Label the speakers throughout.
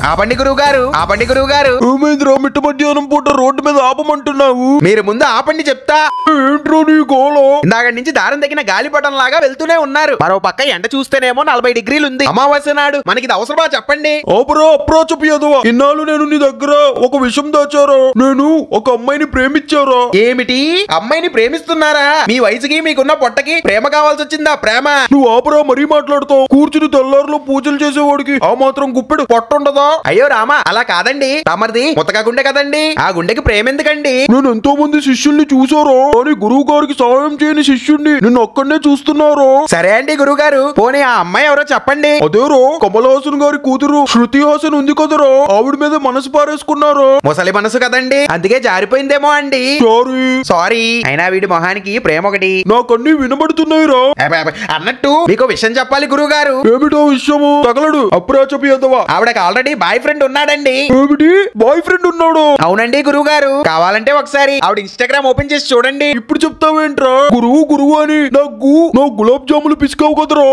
Speaker 1: ఆపండి గురువు గారు, ఆపండి గురువు గారు.
Speaker 2: ఏమైందిరా మిట్ట మధ్యాహ్నం పూట రోడ్డు మీద ఆపమంటున్నావు?
Speaker 1: మీరు ముందు ఆపండి చెప్తా.
Speaker 2: ఏంట్రో నీ గోళ?
Speaker 1: ఇందాక నుంచి దారం తగిన గాలిపటం లాగా వెళ్తూనే ఉన్నారు. మరో పక్క ఎండ చూస్తేనేమో 40 డిగ్రీలు ఉంది. అమావాస్య నాడు మనకి ఇది అవసరమా చెప్పండి?
Speaker 2: ఆపరా అప్రోచపు ఎదవా. ఇన్నాళ్ళు నేను నీ దగ్గర ఒక విషయం దాచారా. నేను ఒక అమ్మాయిని ప్రేమించారా.
Speaker 1: ఏమిటి? అమ్మాయిని ప్రేమిస్తున్నారా? మీ వయసుకి మీకున్న పొట్టకి ప్రేమ కావాల్సి వచ్చిందా? ప్రేమ?
Speaker 2: నువ్వు ఆపరా మరీ మాట్లాడుతావు. కూర్చుని తెల్లారులో పూజలు చేసేవాడికి ఆ మాత్రం గుప్పెడు పొట్టుండదా?
Speaker 1: అయ్యో రామా, అలా కాదండి. తమరిది ముతక గుండె కదండి. ఆ గుండెకి ప్రేమ ఎందుకండి?
Speaker 2: నేను ఎంతో మంది శిష్యుల్ని చూసారా, కానీ గురువు గారికి సహాయం చేయని శిష్యుణ్ణి నిన్ను అక్కడనే చూస్తున్నారు.
Speaker 1: సరే అండి గురువు గారు, పోనీ ఆ అమ్మాయి ఎవరో చెప్పండి.
Speaker 2: అదేరో కమల్ హాసన్ గారి కూతురు శృతి హాసన్ ఉంది కదరా, ఆవిడ మీద మనసు పారేసుకున్నారు.
Speaker 1: ముసలి మనసు కదండి, అందుకే జారిపోయిందేమో అండి. సారీ. అయినా వీడి మొహానికి ప్రేమ ఒకటి.
Speaker 2: నాకన్నీ వినబడుతున్నాయిరా.
Speaker 1: అన్నట్టు మీకు విషయం చెప్పాలి గురువు గారు.
Speaker 2: ఏమిటో విషయము? తగలడు అప్రాచపి ఎదవా.
Speaker 1: ఆవిడకి ఆల్రెడీ బాయ్ ఫ్రెండ్ ఉన్నాడండి.
Speaker 2: ఏమిటి? బాయ్ ఫ్రెండ్ ఉన్నాడు?
Speaker 1: అవునండి గురువు గారు. కావాలంటే ఒకసారి ఆవిడ ఇన్స్టాగ్రామ్ ఓపెన్ చేసి చూడండి.
Speaker 2: ఇప్పుడు చెప్తావేంట్రా? గురువు గురువు అని నాకు గులాబ్ జాములు పిసుకావు కదరా.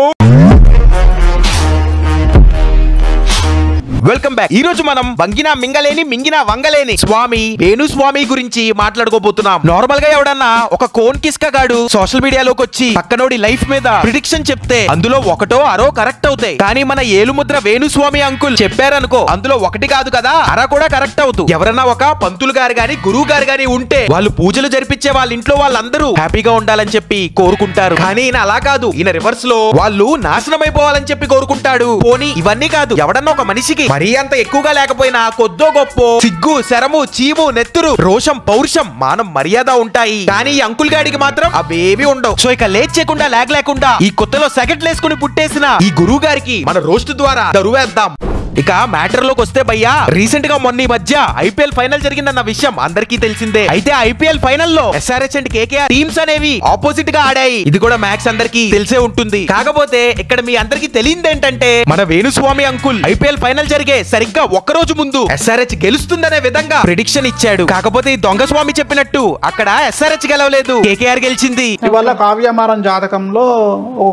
Speaker 1: Welcome back. ఈ రోజు మనం వంగినా మింగలేని మింగినా వంగలేని స్వామి వేణుస్వామి గురించి మాట్లాడుకోబోతున్నాం. నార్మల్ గా ఎవడన్నా ఒక కోన్ కిస్క గాడు సోషల్ మీడియాలోకి వచ్చి పక్కనోడి లైఫ్ మీద ప్రిడిక్షన్ చెప్తే అందులో ఒకటో అరో కరెక్ట్ అవుతాయి. కానీ మన ఏలుముద్ర వేణుస్వామి అంకుల్ చెప్పారనుకో, అందులో ఒకటి కాదు కదా, అర కూడా కరెక్ట్ అవుతూ. ఎవరన్నా ఒక పంతులు గారు గాని గురువు గారు గాని ఉంటే వాళ్ళు పూజలు జరిపించే వాళ్ళ ఇంట్లో వాళ్ళందరూ హ్యాపీగా ఉండాలని చెప్పి కోరుకుంటారు. కానీ ఈయన అలా కాదు. ఈయన రివర్స్ లో వాళ్ళు నాశనం అయిపోవాలని చెప్పి కోరుకుంటాడు. పోనీ ఇవన్నీ కాదు, ఎవడన్నా ఒక మనిషికి మరీ అంత ఎక్కువగా లేకపోయినా కొద్దో గొప్ప సిగ్గు, శరము, చీము, నెత్తురు, రోషం, పౌరుషం, మానం, మర్యాద ఉంటాయి. కానీ ఈ అంకుల్ గాడికి మాత్రం అవేవి ఉండవు. సో ఇక లేట్ చేయకుండా లాగ్ లేకుండా ఈ కొత్తలో సెకండ్లేసుకుని పుట్టేసిన ఈ గురువు గారికి మన రోస్ట్ ద్వారా దరువేద్దాం. ఇక మ్యాటర్ లోకి వస్తే భయ్యా, రీసెంట్ గా మొన్న ఈ మధ్య ఐపీఎల్ ఫైనల్ జరిగిందన్న విషయం అందరికీ తెలిసిందే. అయితే ఐపీఎల్ ఫైనల్ లో ఎస్ఆర్హెచ్ అండ్ కేకేఆర్ టీమ్స్ అనేవి ఆపోజిట్ గా ఆడాయి. ఇది కూడా మ్యాక్స్ అందరికీ తెలిసే ఉంటుంది. కాకపోతే ఇక్కడ మీ అందరికీ తెలియదు ఏంటంటే, మన వేణుస్వామి అంకుల్ ఐపీఎల్ ఫైనల్ జరిగే సరిగ్గా ఒక్క రోజు ముందు ఎస్ఆర్హెచ్ గెలుస్తుందనే విధంగా ప్రిడిక్షన్ ఇచ్చాడు. కాకపోతే ఈ దొంగ స్వామి చెప్పినట్టు అక్కడ ఎస్ఆర్హెచ్ గెలవలేదు, కేకేఆర్ గెలిచింది.
Speaker 3: ఇవాళ కావ్యమారన్ జాతకంలో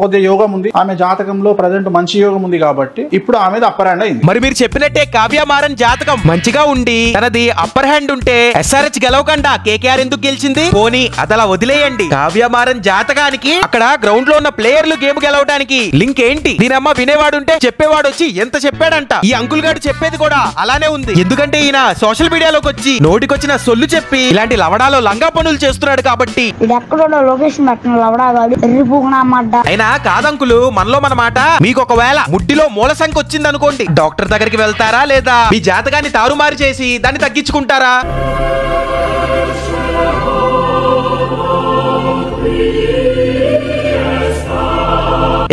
Speaker 3: కొద్దిగా యోగం ఉంది. ఆమె జాతకంలో ప్రజెంట్ మంచి యోగం ఉంది కాబట్టి ఇప్పుడు ఆమె అప్పర్ హ్యాండ్ అయింది.
Speaker 1: మరి మీరు చెప్పినట్టే కావ్యమారన్ జాతకం మంచిగా ఉండి తనది అప్పర్ హ్యాండ్ ఉంటే ఎస్ఆర్హెచ్ గెలవకుండా కేకేఆర్ ఎందుకు గెలిచింది? పోనీ అదలా వదిలేయండి. కావ్యమారన్ జాతకానికి అక్కడ గ్రౌండ్ లో ఉన్న ప్లేయర్లు గేమ్ గెలవడానికి లింక్ ఏంటి? దీనమ్మ వినేవాడుంటే చెప్పేవాడు వచ్చి ఎంత చెప్పాడంట. ఈ అంకుల్ గారు చెప్పేది కూడా అలానే ఉంది. ఎందుకంటే ఈయన సోషల్ మీడియాలోకి వచ్చి నోటికొచ్చిన సొల్లు చెప్పి ఇలాంటి లవడాలో లంగా పనులు చేస్తున్నాడు కాబట్టి. అయినా కాదంకులు, మనలో మన మాట. మీకు ఒకవేళ ముడ్డిలో మూల సంఖ్య వచ్చింది అనుకోండి, డాక్టర్ దగ్గరికి వెళ్తారా లేదా మీ జాతకాన్ని తారుమారు చేసి దాన్ని తగ్గించుకుంటారా?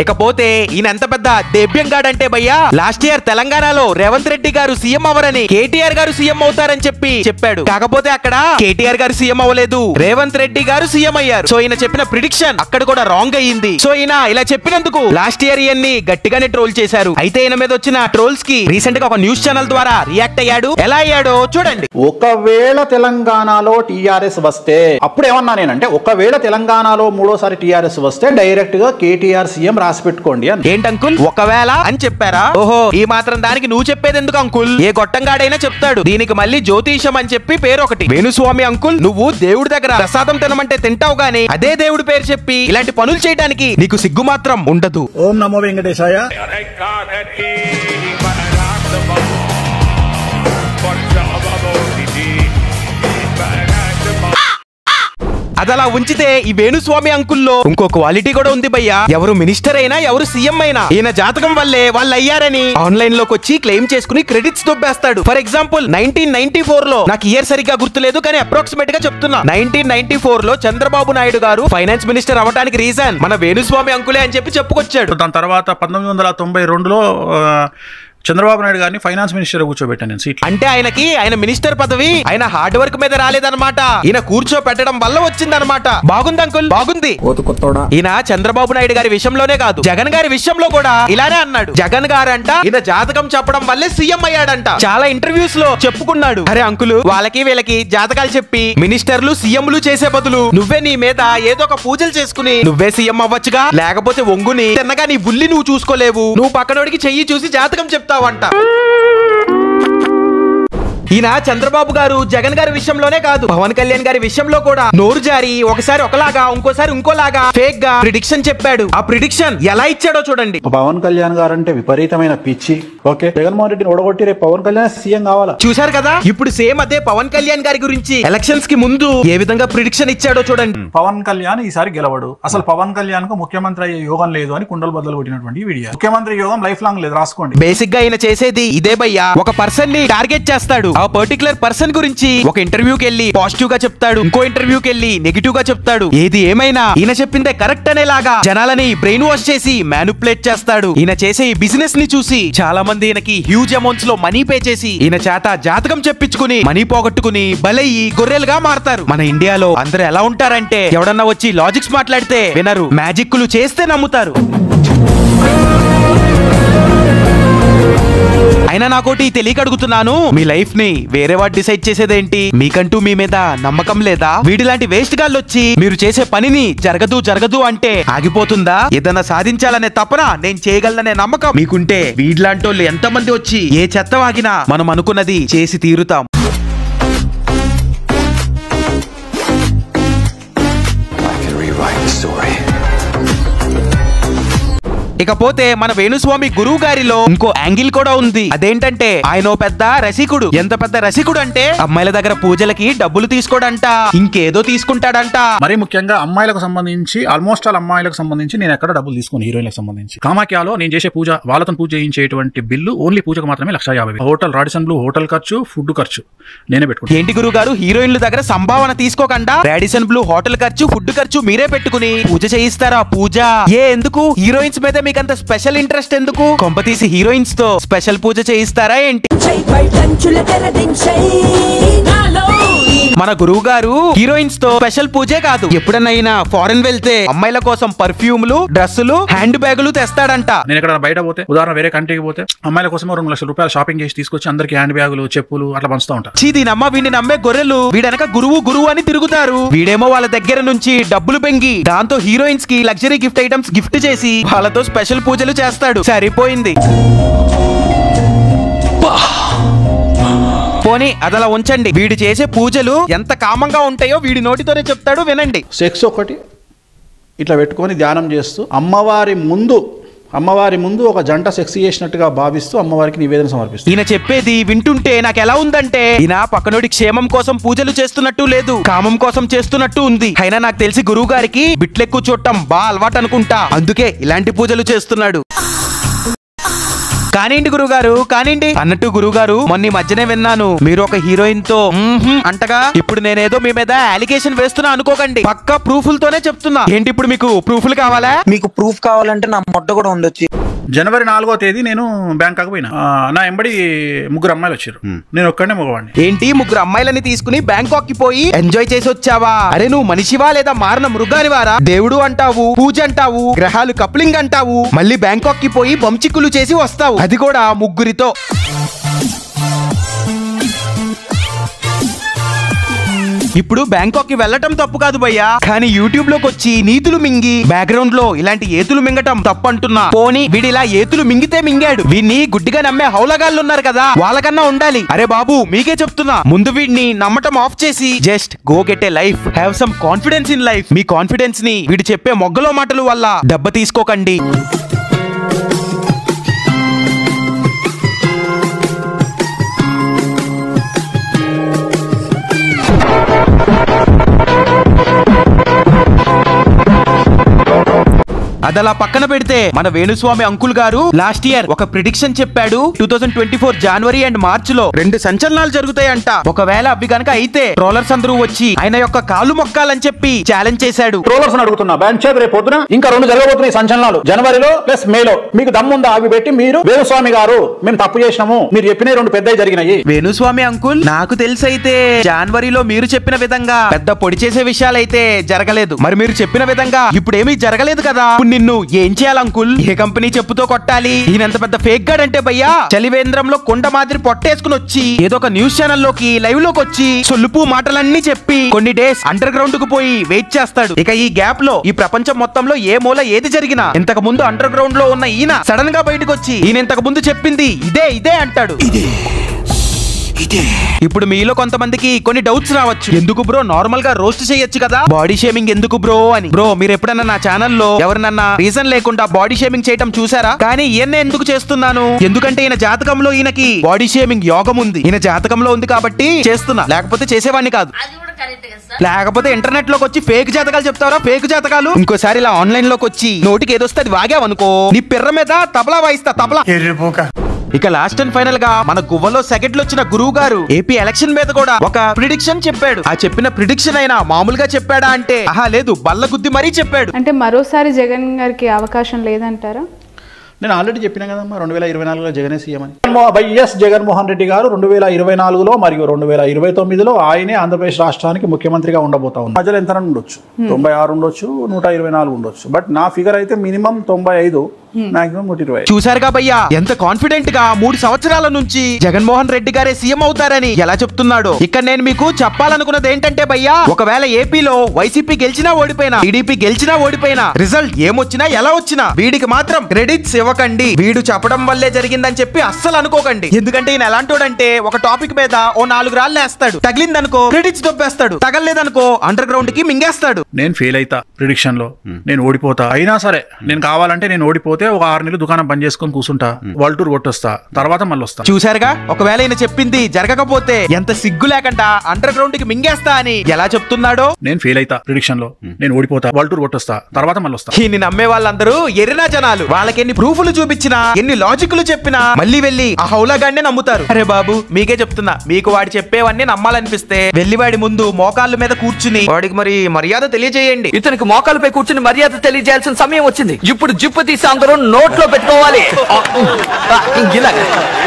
Speaker 1: ఇకపోతే ఈయన ఎంత పెద్ద దెబ్బెంగాడంటే భయ్యా, లాస్ట్ ఇయర్ తెలంగాణలో రేవంత్ రెడ్డి గారు సీఎం అవరని కేటీఆర్ గారు సీఎం అవుతారని చెప్పి చెప్పాడు. కాకపోతే అక్కడ కేటీఆర్ గారు సీఎం అవ్వలేదు, రేవంత్ రెడ్డి గారు సీఎం అయ్యారు. సో ఈయన చెప్పిన ప్రిడిక్షన్ అక్కడ కూడా రాంగ్ అయ్యింది. సో ఈయన ఇలా చెప్పినందుకు లాస్ట్ ఇయర్ ఈయన్ని గట్టిగానే ట్రోల్ చేశారు. అయితే ఈయన మీద వచ్చిన ట్రోల్స్ కి రీసెంట్ గా ఒక న్యూస్ ఛానల్ ద్వారా రియాక్ట్ అయ్యాడు. ఎలా అయ్యాడో చూడండి.
Speaker 3: ఒకవేళ తెలంగాణలో టీఆర్ఎస్ వస్తే, అప్పుడు ఏమన్నా నేనంటే, ఒకవేళ తెలంగాణలో మూడోసారి టీఆర్ఎస్ వస్తే డైరెక్ట్ గా కేటీఆర్ సీఎం రాసి పెట్టుకోండి అని.
Speaker 1: ఏంటి అంకుల్ ఒకవేళ అని చెప్పారా? ఓహో, ఈ మాత్రం దానికి నువ్వు చెప్పేది ఎందుకు అంకుల్? ఏ గొట్టంగాడైనా చెప్తాడు. దీనికి మళ్ళీ జ్యోతిషం అని చెప్పి పేరు ఒకటి. వేణుస్వామి అంకుల్, నువ్వు దేవుడి దగ్గర ప్రసాదం తినమంటే తింటావు గానీ అదే దేవుడి పేరు చెప్పి ఇలాంటి పనులు చేయడానికి నీకు సిగ్గు మాత్రం ఉండదు.
Speaker 3: ఓం నమో వెంకటేశాయ.
Speaker 1: అదలా ఉంచితే ఈ వేణుస్వామి అంకుల్లో ఇంకో క్వాలిటీ కూడా ఉంది భయ్యా. ఎవరు మినిస్టర్ అయినా ఎవరు సీఎం అయినా ఈయన జాతకం వల్లే వాళ్ళు అయ్యారని ఆన్లైన్ లోకి వచ్చి క్లెయిమ్ చేసుకుని క్రెడిట్స్ దొబ్బేస్తాడు. ఫర్ ఎగ్జాంపుల్ 1994 లో, నాకు ఇయర్ సరిగ్గా గుర్తులేదు కానీ అప్రాక్సిమేట్ గా చెప్తున్నా, 1994 లో చంద్రబాబు నాయుడు గారు ఫైనాన్స్ మినిస్టర్ అవ్వడానికి రీజన్ మన వేణుస్వామి అంకులే అని చెప్పి చెప్పుకొచ్చాడు.
Speaker 3: దాని తర్వాత 1992లో చంద్రబాబు నాయుడు గారిని ఫైనాన్స్ మినిస్టర్ కూర్చోబెట్టాను నేను సీట్.
Speaker 1: అంటే ఆయన మినిస్టర్ పదవి ఆయన హార్డ్ వర్క్ మీద రాలేదన్నమాట, ఈయన కూర్చోపెట్టడం వల్ల వచ్చిందన్నమాట. బాగుంది అంకుల్, బాగుంది. ఈయన చంద్రబాబు నాయుడు గారి విషయంలోనే కాదు, జగన్ గారి విషయంలో కూడా ఇలానే అన్నాడు. జగన్ గారంట ఈయన జాతకం చెప్పడం వల్లే సీఎం అయ్యాడంట. చాలా ఇంటర్వ్యూస్ లో చెప్పుకున్నాడు. అరే అంకులు, వాళ్ళకి వీళ్ళకి జాతకాలు చెప్పి మినిస్టర్లు సీఎంలు చేసే బదులు నువ్వే నీ మీద ఏదో ఒక పూజలు చేసుకుని నువ్వే సీఎం అవ్వచ్చుగా. లేకపోతే ఒంగుని తిన్నగా నీ ఉల్లి నువ్వు చూసుకోలేవు, నువ్వు పక్కనోడికి చెయ్యి చూసి జాతకం చెప్తావంట. ఈయన చంద్రబాబు గారు జగన్ గారి విషయంలోనే కాదు, పవన్ కళ్యాణ్ గారి విషయంలో కూడా నోరు జారి ఒకసారి ఒకలాగా ఇంకోసారి ఇంకోలాగా ఫేక్ గా ప్రిడిక్షన్ చెప్పాడు. ఆ ప్రిడిక్షన్ ఎలా ఇచ్చాడో చూడండి.
Speaker 3: పవన్ కళ్యాణ్ గారు అంటే విపరీతమైన పిచ్చి. ఓకే, జగన్మోహన్ రెడ్డిని ఓడగొట్టి రేపు పవన్ కళ్యాణ్ సీఎం కావాలా?
Speaker 1: చూశారు కదా, ఇప్పుడు సేమ్ అదే పవన్ కళ్యాణ్ గారి గురించి ఎలక్షన్స్ కి ముందు ఏ విధంగా ప్రిడిక్షన్ ఇచ్చాడో చూడండి.
Speaker 4: పవన్ కళ్యాణ్ ఈసారి గెలవడు, అసలు పవన్ కళ్యాణ్ కు ముఖ్యమంత్రి అయ్యే యోగం లేదు అని కుండలు బద్దలు కొట్టినటువంటి వీడియో. ముఖ్యమంత్రి యోగం లైఫ్ లాంగ్ లేదు, రాసుకోండి.
Speaker 1: బేసిక్ గా ఈయన చేసేది ఇదే భయ్యా. ఒక పర్సన్ ని టార్గెట్ చేస్తాడు, ఆ పర్టికులర్ పర్సన్ గురించి ఒక ఇంటర్వ్యూకి వెళ్ళి పాజిటివ్ గా చెప్తాడు, ఇంకో ఇంటర్వ్యూకి వెళ్ళి నెగిటివ్ గా చెప్తాడు. ఏది ఏమైనా ఈయన చెప్పిందే కరెక్ట్ అనేలాగా జనాలని బ్రెయిన్ వాష్ చేసి మ్యానిపులేట్ చేస్తాడు. ఈయన చేసే ఈ బిజినెస్ ని చూసి చాలా మంది ఈయనకి హ్యూజ్ అమౌంట్స్ లో మనీ పే చేసి ఈయన చేత జాతకం చెప్పించుకుని మనీ పోగొట్టుకుని బలయ్యి గొర్రెలుగా మారతారు. మన ఇండియాలో అందరూ ఎలా ఉంటారంటే ఎవడన్నా వచ్చి లాజిక్స్ మాట్లాడితే వినరు, మ్యాజిక్లు చేస్తే నమ్ముతారు. అయినా నాకోటి తెలియక అడుగుతున్నాను, మీ లైఫ్ ని వేరే వాడు డిసైడ్ చేసేదేంటి? మీకంటూ మీ మీద నమ్మకం లేదా? వీడిలాంటి వేస్ట్ గాళ్ళు వచ్చి మీరు చేసే పనిని జరగదు అంటే ఆగిపోతుందా? ఏదన్నా సాధించాలనే తపన, నేను చేయగలననే నమ్మకం మీకుంటే వీడిలాంటోళ్ళు ఎంతమంది వచ్చి ఏ చెత్త వాగినా మనం అనుకున్నది చేసి తీరుతాం. ఇకపోతే మన వేణుస్వామి గురువు గారిలో ఇంకో యాంగిల్ కూడా ఉంది. అదేంటంటే ఆయన పెద్ద రసికుడు. ఎంత పెద్ద రసికుడు అంటే అమ్మాయిల దగ్గర పూజలకి డబ్బులు తీసుకోడంట, ఇంకేదో తీసుకుంటాడంట.
Speaker 4: మరి ముఖ్యంగా అమ్మాయిలకు సంబంధించి ఆల్మోస్ట్ ఆల్ అమ్మాయిలకు సంబంధించి నేను ఎక్కడ డబ్బులు తీసుకుని హీరోయిన్లకు సంబంధించి కామాఖ్యలో నేను చేసే పూజ, వాళ్ళతో పూజ చేయించేటువంటి బిల్లు ఓన్లీ పూజకు మాత్రమే 150,000. హోటల్ రాడిసన్ బ్లూ హోటల్ ఖర్చు, ఫుడ్ ఖర్చు నేనే పెట్టుకుంటాను.
Speaker 1: ఏంటి గురువు గారు, హీరోయిన్ల దగ్గర సంభావన తీసుకోకుండా రాడిసన్ బ్లూ హోటల్ ఖర్చు, ఫుడ్ ఖర్చు మీరే పెట్టుకుని పూజ చేయిస్తారా? పూజ ఎందుకు? హీరోయిన్స్ మీద మీకంత స్పెషల్ ఇంట్రెస్ట్ ఎందుకు? కొంపతీసి హీరోయిన్స్ తో స్పెషల్ పూజ చేయిస్తారా ఏంటి? మన గురువు గారు హీరోయిన్స్ తో స్పెషల్ పూజే కాదు, ఎప్పుడైనా ఫారెన్ వెళ్తే అమ్మాయిల కోసం పర్ఫ్యూమ్లు, డ్రెస్సులు, హ్యాండ్ బ్యాగులు తెస్తాడంట.
Speaker 4: నేను ఎక్కడ బయట పోతే, ఉదాహరణ వేరే కంట్రీకి పోతే అమ్మాయిల కోసం 2 లక్షల రూపాయలు షాపింగ్ చేసి తీసుకొచ్చి అందరికి హ్యాండ్ బ్యాగులు, చెప్పులు అట్లా పంచుతూ ఉంటారు.
Speaker 1: దీనమ్మ వీడిని నమ్మే గొర్రెలు వీడనక గురువు అని తిరుగుతారు. వీడేమో వాళ్ళ దగ్గర నుంచి డబ్బులు పెంగి దాంతో హీరోయిన్స్ కి లగ్జరీ గిఫ్ట్ ఐటమ్స్ గిఫ్ట్ చేసి వాళ్ళతో స్పెషల్ పూజలు చేస్తాడు. సరిపోయింది. పోనీ అదలా ఉంచండి, వీడు చేసే పూజలు ఎంత కామంగా ఉంటాయో వీడి నోటితోనే చెప్తాడు, వినండి.
Speaker 3: సెక్స్ ఒకటి ఇట్లా పెట్టుకొని ధ్యానం చేస్తూ అమ్మవారి ముందు ఒక జంట సెక్స్ చేసినట్టుగా భావిస్తూ అమ్మవారికి నివేదన సమర్పిస్తుంది.
Speaker 1: ఈయన చెప్పేది వింటుంటే నాకు ఎలా ఉందంటే ఈయన పక్కనోడి క్షేమం కోసం పూజలు చేస్తున్నట్టు లేదు, కామం కోసం చేస్తున్నట్టు ఉంది. అయినా నాకు తెలిసి గురువు గారికి బిట్లెక్కు చూడటం బాగా అలవాటు అనుకుంటా, అందుకే ఇలాంటి పూజలు చేస్తున్నాడు. కానివ్వండి గురుగారు, కానివ్వండి. అన్నట్టు గురుగారు, మొన్న మధ్యనే విన్నాను మీరు ఒక హీరోయిన్ తో అంటగా. ఇప్పుడు నేనేదో మీ మీద అలిగేషన్ వేస్తున్నా అనుకోకండి, పక్కా ప్రూఫ్లతోనే చెప్తున్నా. ఏంటి ఇప్పుడు మీకు ప్రూఫ్లు కావాలా?
Speaker 5: మీకు ప్రూఫ్ కావాలంటే నా మొట్ట కూడా ఉండొచ్చు.
Speaker 4: జనవరి 4వ తేదీ నేను బ్యాంకాక్ పోయినా. నా ఎంబడి 3 అమ్మాయిలు వచ్చారు, నేను ఒక్కడే మగవాడిని.
Speaker 1: ఏంటి 3 అమ్మాయిలని తీసుకుని బ్యాంకాక్ కి పోయి ఎంజాయ్ చేసి వచ్చావా? అరే నువ్వు మనిషివా లేదా మారిన మృగానివారా? దేవుడు అంటావు, పూజ అంటావు, గ్రహాలు కప్లింగ్ అంటావు, మళ్ళీ బ్యాంకాక్ కి పోయి బంచిక్కులు చేసి వస్తావు, అది కూడా 3 ఇప్పుడు బ్యాంకాక్ కి వెళ్ళటం తప్పు కాదు భయ్యా, కానీ యూట్యూబ్ లోకి వచ్చి నీతులు మింగి బ్యాక్గ్రౌండ్ లో ఇలాంటి ఏతులు మింగటం తప్పు అంటున్నా. పోనీ వీడిలా ఏతులు మింగితే మింగాడు, వీడిని గుడ్డిగా నమ్మే హౌలగాళ్ళు ఉన్నారు కదా, వాళ్ళకన్నా ఉండాలి. అరే బాబు మీకే చెప్తున్నా, ముందు వీడిని నమ్మటం ఆఫ్ చేసి just go get a life, have some confidence in life. Me confidence ని వీడు చెప్పే మొగ్గలో మాటలు వల్ల దెబ్బ తీసుకోకండి. అదలా పక్కన పెడితే మన వేణుస్వామి అంకుల్ గారు లాస్ట్ ఇయర్ ఒక ప్రిడిక్షన్ చెప్పాడు. 2024 జనవరి అండ్ మార్చ్ లో 2 సంచలనాలు జరుగుతాయంట. ఒకవేళ అవి గనక అయితే ట్రోలర్స్ అందరూ వచ్చి ఆయన యొక్క కాలు మొక్కాలని చెప్పి ఛాలెంజ్ చేశాడు.
Speaker 3: ట్రోలర్స్ అడుగుతున్నా, బ్యాంక్ రేపు పొద్దున ఇంకా 2 జరగబోతున్నాయి సంచలనాలు, జనవరిలో ప్లస్ మేలో. మీకు దమ్ముందా అవి పెట్టి మీరు వేణుస్వామి గారు మేము తప్పు చేసినాము, మీరు చెప్పిన 2 పెద్దవి జరిగినాయి.
Speaker 1: వేణుస్వామి అంకుల్, నాకు తెలిసైతే జనవరిలో మీరు చెప్పిన విధంగా పెద్ద పొడి చేసే విషయాలైతే జరగలేదు. మరి మీరు చెప్పిన విధంగా ఇప్పుడు ఏమీ జరగలేదు కదా, నిన్ను ఏం చేయాలి అంకుల్? ఏ కంపెనీ చెప్పుతో కొట్టాలి? ఈయనంత పెద్ద ఫేక్ గాడ్ అంటే భయ్యా, చలివేంద్రంలో కొండ మాదిరి పొట్టేసుకుని వచ్చి ఏదో ఒక న్యూస్ ఛానల్ లోకి లైవ్ లోకి వచ్చి సొల్లుపు మాటలన్నీ చెప్పి కొన్ని డేస్ అండర్ గ్రౌండ్ కు పోయి వెయిట్ చేస్తాడు. ఇక ఈ గ్యాప్ లో ఈ ప్రపంచం మొత్తంలో ఏ మూల ఏది జరిగినా ఇంతకు ముందు అండర్ గ్రౌండ్ లో ఉన్న ఈయన సడన్ గా బయటకు వచ్చి ఈయన ఇంతకు ముందు చెప్పింది ఇదే అంటాడు. ఇప్పుడు మీలో కొంతమందికి కొన్ని డౌట్స్ రావచ్చు. ఎందుకు బ్రో నార్మల్ గా రోస్ట్ చేయొచ్చు కదా, బాడీ షేమింగ్ ఎందుకు బ్రో అని. బ్రో మీరు ఎప్పుడన్నా నా ఛానల్లో ఎవరినన్నా రీజన్ లేకుండా బాడీ షేమింగ్ చేయటం చూసారా? కానీ ఈయన ఎందుకు చేస్తున్నాను, ఎందుకంటే ఈయన జాతకంలో ఈయనకి బాడీ షేమింగ్ యోగం ఉంది. ఈయన జాతకంలో ఉంది కాబట్టి చేస్తున్నా, లేకపోతే చేసేవాడిని కాదు. లేకపోతే ఇంటర్నెట్ లోకి వచ్చి ఫేక్ జాతకాలు చెప్తారా, ఫేక్ జాతకాలు. ఇంకోసారి ఇలా ఆన్లైన్ లోకి వచ్చి నోటికి ఏదొస్తే అది వాగావనుకో, నీ పిర్ర మీద తబలా వాయిస్తా, తబలా. ఇక లాస్ట్ అండ్ ఫైనల్ గా మన గువ్వలో సెకండ్లు వచ్చిన గురువు గారు ఏపీ ఎలక్షన్ మీద కూడా ఒక ప్రిడిక్షన్ చెప్పాడు. ఆ చెప్పిన ప్రిడిక్షన్ అయినా మామూలుగా చెప్పాడా అంటే ఆహా లేదు, బల్ల గుద్ది మరీ చెప్పాడు.
Speaker 6: అంటే మరోసారి జగన్ గారికి అవకాశం లేదంటారా?
Speaker 3: నేను ఆల్రెడీ చెప్పినా కదమ్మా 2024లో జగనే సీఎం అని. వైఎస్ జగన్మోహన్ రెడ్డి గారు 2024లో మరియు 2029లో ఆయనే ఆంధ్రప్రదేశ్ రాష్ట్రానికి ముఖ్యమంత్రిగా ఉండబోతా ఉన్నారు. మధ్యలో ఎంత ఉండొచ్చు, 96 ఉండొచ్చు, 124 ఉండొచ్చు. బట్ నా ఫిగర్ అయితే మినిమం 95, మాక్సిమం 120.
Speaker 1: చూసారుగా భయ్యా ఎంత కాన్ఫిడెంట్ గా 3 సంవత్సరాల నుంచి జగన్మోహన్ రెడ్డి గారే సీఎం అవుతారని ఎలా చెప్తున్నాడో. ఇక్కడ నేను మీకు చెప్పాలనుకున్నది ఏంటంటే భయ్యా, ఒకవేళ ఏపీలో వైసీపీ గెలిచినా ఓడిపోయినా, టీడీపీ గెలిచినా ఓడిపోయినా, రిజల్ట్ ఏమొచ్చినా ఎలా వచ్చినా వీడికి మాత్రం క్రెడిట్స్ ఇవ్వకండి. వీడు చెప్పడం వల్లే జరిగిందని చెప్పి అస్సలు అనుకోకండి. ఎందుకంటే ఈయన ఎలాంటోడంటే ఒక టాపిక్ మీద ఓ 4 రాళ్ళు వేస్తాడు, తగిలిందనుకో క్రెడిట్స్ దొబ్బేస్తాడు, తగలేదనుకో అండర్ గ్రౌండ్ కి మింగేస్తాడు.
Speaker 4: నేను ఫెయిల్ అయితా ప్రిడిక్షన్ లో, నేను ఓడిపోతా. అయినా సరే నేను కావాలంటే నేను ఓడిపోతే ఒక 6 నెలలు దుకాణం బంద్ చేసుకొని కూర్చుంటా, వరల్డ్ టూర్ కొట్టొస్తా, తర్వాత మళ్ళీ వస్తా.
Speaker 1: చూసారుగా, ఒకవేళ ఈయన చెప్పింది జరగకపోతే ఎంత సిగ్గు లేకుండా అండర్ గ్రౌండ్ కి మింగేస్తా అని ఎలా చెప్తున్నాడో.
Speaker 4: నేను ఫెయిల్ అయితా ప్రిడిక్షన్ లో, నేను ఓడిపోతా, వరల్డ్ టూర్ కొట్టొస్తా, తర్వాత మళ్ళీ వస్తా.
Speaker 1: ఈయన్ని నమ్మే వాళ్ళందరూ ఎర్రినా జనాలు. వాళ్ళకి ఎన్ని ప్రూఫ్లు చూపించినా, ఎన్ని లాజిక్లు చెప్పినా మళ్ళీ వెళ్ళి ఆ హౌలాగాడినే నమ్ముతారు. అరే బాబు మీకే చెప్తున్నా, మీకు వాడు చెప్పేవన్నీ నమ్మాలనిపిస్తే వెళ్ళి వాడి ముందు మోకాళ్ళ మీద కూర్చుని వాడికి మరి మర్యాద తెలియజేయండి.
Speaker 7: ఇతనికి మోకాళ్ళపై కూర్చుని మర్యాద తెలియజేయాల్సిన సమయం వచ్చింది. ఇప్పుడు జిప్పు తీసి అందరూ నోట్లో పెట్టుకోవాలి.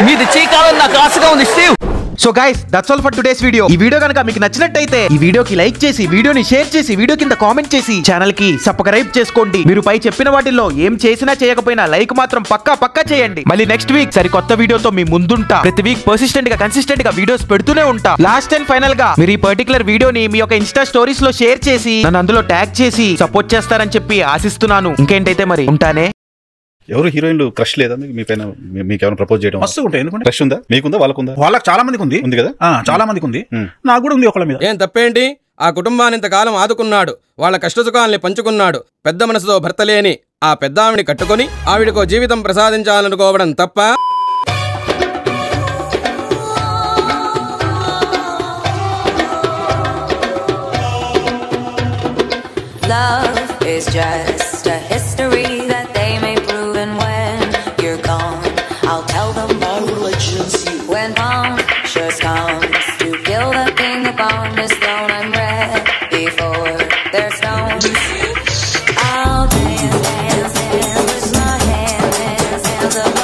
Speaker 7: మీది చీకాలని నాకు ఆశగా ఉంది Steve.
Speaker 1: So guys that's all for today's video. ఈ వీడియో కనుక మీకు నచ్చినట్టయితే ఈ వీడియోకి లైక్ చేసి, వీడియోని షేర్ చేసి, వీడియో కింద కామెంట్ చేసి ఛానల్ కి సబ్స్క్రైబ్ చేసుకోండి. మీరు పై చెప్పిన వాటిల్లో ఏం చేసినా చేయకపోయినా లైక్ మాత్రం పక్కా చేయండి. మళ్ళీ నెక్స్ట్ వీక్ సరికొత్త వీడియోతో మీ ముందుంటా. ప్రతి వీక్ పర్సిస్టెంట్ గా కన్సిస్టెంట్ గా వీడియోస్ పెడుతూనే ఉంటా. లాస్ట్ అండ్ ఫైనల్ గా మీరు ఈ పర్టికులర్ వీడియోని మీ యొక్క ఇన్స్టా స్టోరీస్ లో షేర్ చేసి నన్ను అందులో ట్యాగ్ చేసి సపోర్ట్ చేస్తారని చెప్పి ఆశిస్తున్నాను. ఇంకేంటైతే మరి ఉంటానే.
Speaker 8: ఎవరు హీరోయిన్లు క్రష్ లేదా మీ పైన? మీకు ఏమైనా ప్రపోజ్ చేయడం
Speaker 4: మస్తు ఉంటాయి. ఎందుకంటే
Speaker 8: క్రష్ ఉందా? మీకుందా? వాళ్ళకుందా?
Speaker 4: వాళ్ళకి చాలా మందికి ఉంది కదా, చాలా మందికి ఉంది. నాకు కూడా ఉంది ఒకళ్ళ మీద.
Speaker 9: ఏం తప్పేంటి? ఆ కుటుంబాన్ని ఇంతకాలం ఆదుకున్నాడు, వాళ్ళ కష్టసుఖాల్ని పంచుకున్నాడు. పెద్ద మనసుతో భర్త లేని ఆ పెద్ద ఆవిడిని కట్టుకుని ఆవిడకో జీవితం ప్రసాదించాలనుకోవడం తప్ప?
Speaker 10: Love is just a history that they may prove, and when you're gone, I'll tell them my religion's you. When Pontius comes to kill the king upon his throne, I'm ready for their stones. I'll dance with my hands up.